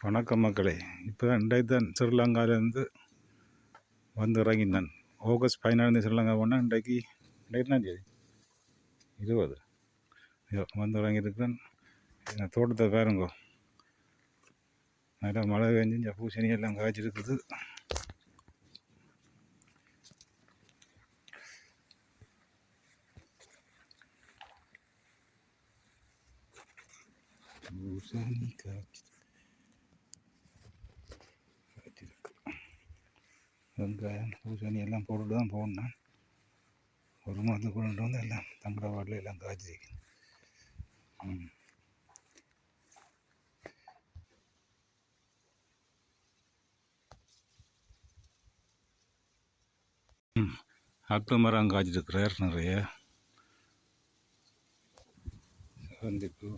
வணக்கம் மக்களே. இப்போ தான் இன்றைக்கு ஸ்ரீலங்காவிலேருந்து வந்து இறங்கினேன். ஆகஸ்ட் 14 ஸ்ரீலங்கா போனால் இன்றைக்கு தான் தேதி 20 வந்து இறங்கியிருக்கிறேன். எங்கள் தோட்டத்தை பாருங்க, நல்லா மழை பெஞ்சு பூசணி எல்லாம் காய்ச்சிருக்குது. பூசணி காய்ச்சி வெங்காயம் பூசணி எல்லாம் போட்டுட்டு தான் போனேன். ஒரு மாதம் கொண்டு வந்து எல்லாம் தங்கட வாட்டில் எல்லாம் காய்ச்சிருக்கேன். ஆப்பிள் மரம் காய்ச்சிருக்கிறார் நிறைய. சந்திப்பு